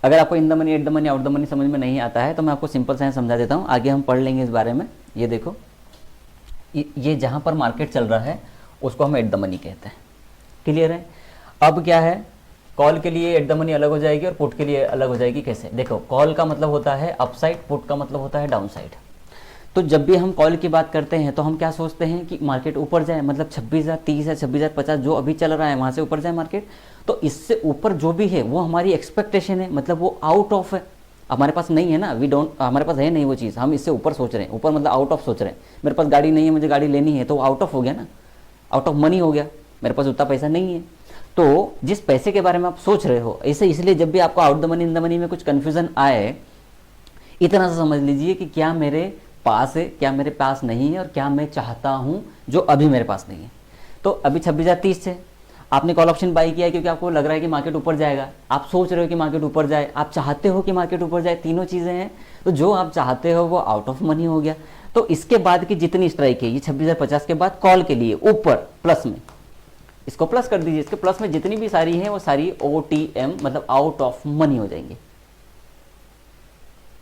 अगर आपको in the money, at the money, out the money समझ में नहीं आता है तो मैं आपको सिंपल साइंस समझा देता हूँ, आगे हम पढ़ लेंगे इस बारे में। ये देखो, ये जहाँ पर मार्केट चल रहा है उसको हम एट द मनी कहते हैं। क्लियर है? अब क्या है, कॉल के लिए एट द मनी अलग हो जाएगी और पुट के लिए अलग हो जाएगी। कैसे? देखो, कॉल का मतलब होता है अपसाइड, पुट का मतलब होता है डाउनसाइड। तो जब भी हम कॉल की बात करते हैं तो हम क्या सोचते हैं कि मार्केट ऊपर जाए, मतलब 26,000, 30,000, 26,050 जो अभी चल रहा है वहाँ से ऊपर जाए मार्केट। तो इससे ऊपर जो भी है वो हमारी एक्सपेक्टेशन है, मतलब वो आउट ऑफ है, हमारे पास नहीं है ना, वी डोंट, हमारे पास है नहीं वो चीज़, हम इससे ऊपर सोच रहे हैं। ऊपर मतलब आउट ऑफ सोच रहे हैं। मेरे पास गाड़ी नहीं है, मुझे गाड़ी लेनी है, तो आउट ऑफ हो गया ना, आउट ऑफ मनी हो गया, मेरे पास उतना पैसा नहीं है। तो जिस पैसे के बारे में आप सोच रहे हो, ऐसे इसलिए जब भी आपको out the money, in the money में कुछ कन्फ्यूजन आए, इतना सा समझ लीजिए कि क्या मेरे पास है, क्या मेरे पास नहीं है, और क्या मैं चाहता हूँ जो अभी मेरे पास नहीं है। तो अभी 26,030 से आपने कॉल ऑप्शन बाई किया है क्योंकि आपको लग रहा है कि मार्केट ऊपर जाएगा, आप सोच रहे हो कि मार्केट ऊपर जाए, आप चाहते हो कि मार्केट ऊपर जाए, तीनों चीज़ें हैं। तो जो आप चाहते हो वो आउट ऑफ मनी हो गया। तो इसके बाद की जितनी स्ट्राइक है, ये 26,050 के बाद कॉल के लिए ऊपर प्लस में, इसको प्लस कर दीजिए, इसके प्लस में जितनी भी सारी हैं वो सारी OTM मतलब आउट ऑफ मनी हो जाएंगे,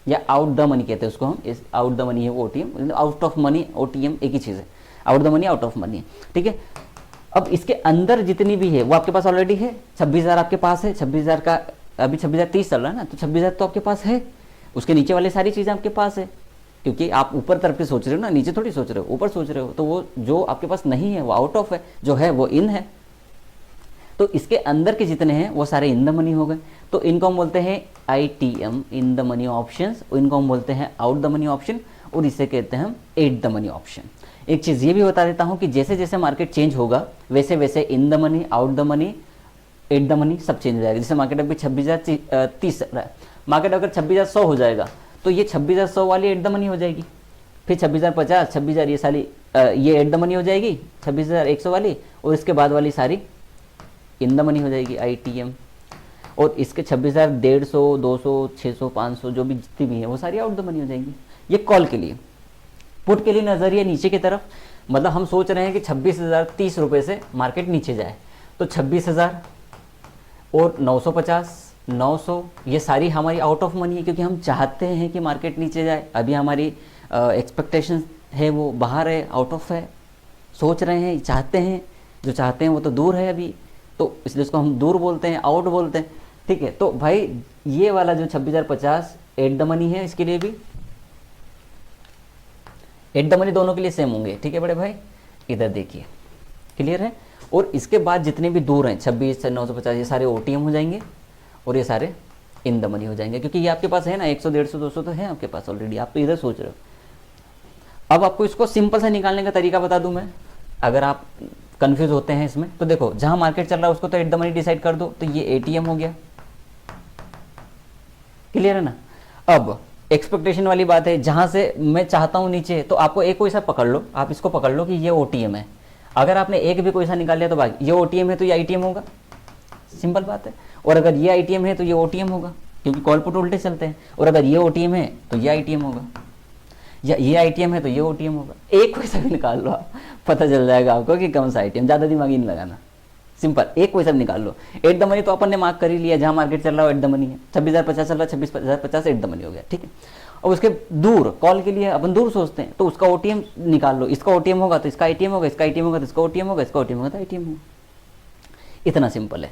या आउट द मनी कहते हैं उसको हम। इस आउट द मनी है वो OTM, out of money OTM एक ही चीज़ है, out the money out of money है। ठीक है? अब इसके अंदर जितनी भी है वो आपके पास ऑलरेडी है। 26,000 आपके पास है, 26,000 का अभी 26,030 चल रहा है ना, तो 26,000 तो आपके पास है। उसके नीचे वाली सारी चीज़ें आपके पास है, क्योंकि आप ऊपर तरफ के सोच रहे हो ना, नीचे थोड़ी सोच रहे हो, ऊपर सोच रहे हो। तो वो जो आपके पास नहीं है वो आउट ऑफ है, जो है वो इन है। तो इसके अंदर के जितने हैं वो सारे इन द मनी हो गए। तो इनको हम बोलते हैं ITM, in the money options. इनको हम बोलते हैं आउट द मनी ऑप्शन, और इसे कहते हैं हम एट द मनी ऑप्शन। एक चीज़ ये भी बता देता हूँ कि जैसे जैसे मार्केट चेंज होगा वैसे वैसे in the money, out the money, at the money सब चेंज हो जाएगा। जैसे मार्केट अभी 26,030 रहा है, मार्केट अगर 26,100 हो जाएगा तो ये 26,100 वाली एट द मनी हो जाएगी। फिर 26,050, 26,000 ये सारी ये एट द मनी हो जाएगी, 26,100 वाली, और इसके बाद वाली सारी इन द मनी हो जाएगी ITM। और इसके 26,150, 200, 600, 500 जो भी जितनी भी है वो सारी आउट द मनी हो जाएंगी। ये कॉल के लिए। पुट के लिए नज़रिया नीचे की तरफ, मतलब हम सोच रहे हैं कि 26,030 रुपये से मार्केट नीचे जाए, तो 26,000 और 950, 900 ये सारी हमारी आउट ऑफ मनी है, क्योंकि हम चाहते हैं कि मार्केट नीचे जाए। अभी हमारी एक्सपेक्टेशन है वो बाहर है, आउट ऑफ है, सोच रहे हैं, चाहते हैं, जो चाहते हैं वो तो दूर है अभी, तो इसलिए उसको हम दूर बोलते हैं, आउट बोलते हैं। ठीक है? तो भाई ये वाला जो 26,050 एट द मनी है, इसके लिए भी एट द मनी दोनों के लिए सेम होंगे। ठीक है बड़े भाई, इधर देखिए, क्लियर है? और इसके बाद जितने भी दूर हैं 26 से 950 ये सारे OTM हो जाएंगे, और ये सारे इन द मनी हो जाएंगे, क्योंकि ये आपके पास है ना 100, 150, 200 तो है आपके पास ऑलरेडी, आप तो इधर सोच रहे हो। अब आपको इसको सिंपल से निकालने का तरीका बता दूं मैं, अगर आप कंफ्यूज होते हैं इसमें। तो देखो, जहां मार्केट चल रहा है उसको तो एट द मनी डिसाइड कर दो, तो ये ATM हो गया। क्लियर है ना? अब एक्सपेक्टेशन वाली बात है, जहां से मैं चाहता हूं नीचे, तो आपको एक कोई सा पकड़ लो, आप इसको पकड़ लो कि ये OTM है। अगर आपने एक भी कोई सा निकाल लिया तो बाकी ये OTM है तो ये ITM होगा, सिंपल बात है। और अगर ये ITM है तो ये OTM होगा, क्योंकि कॉल पुट उल्टे चलते हैं। और अगर ये OTM है तो ये ITM होगा, या ये ITM है तो ये OTM होगा। एक कोई सा भी निकाल लो आप, पता चल जाएगा आपको कि कौन सा ITM। ज़्यादा दिमाग ही नहीं लगाना, सिंपल एक कोई सा भी निकाल लो। एट द मनी तो अपन ने मार्क कर ही लिया, जहाँ मार्केट चल रहा है एट द मनी है। 26,050 चल रहा है, 26,050 एट द मनी हो गया। ठीक है? और उसके दूर कॉल के लिए अपन दूर सोचते हैं, तो उसका OTM निकाल लो। इसका OTM होगा तो इसका ITM होगा, इसका ITM होगा तो इसका OTM होगा, इसका OTM होगा तो ITM होगा। इतना सिंपल है।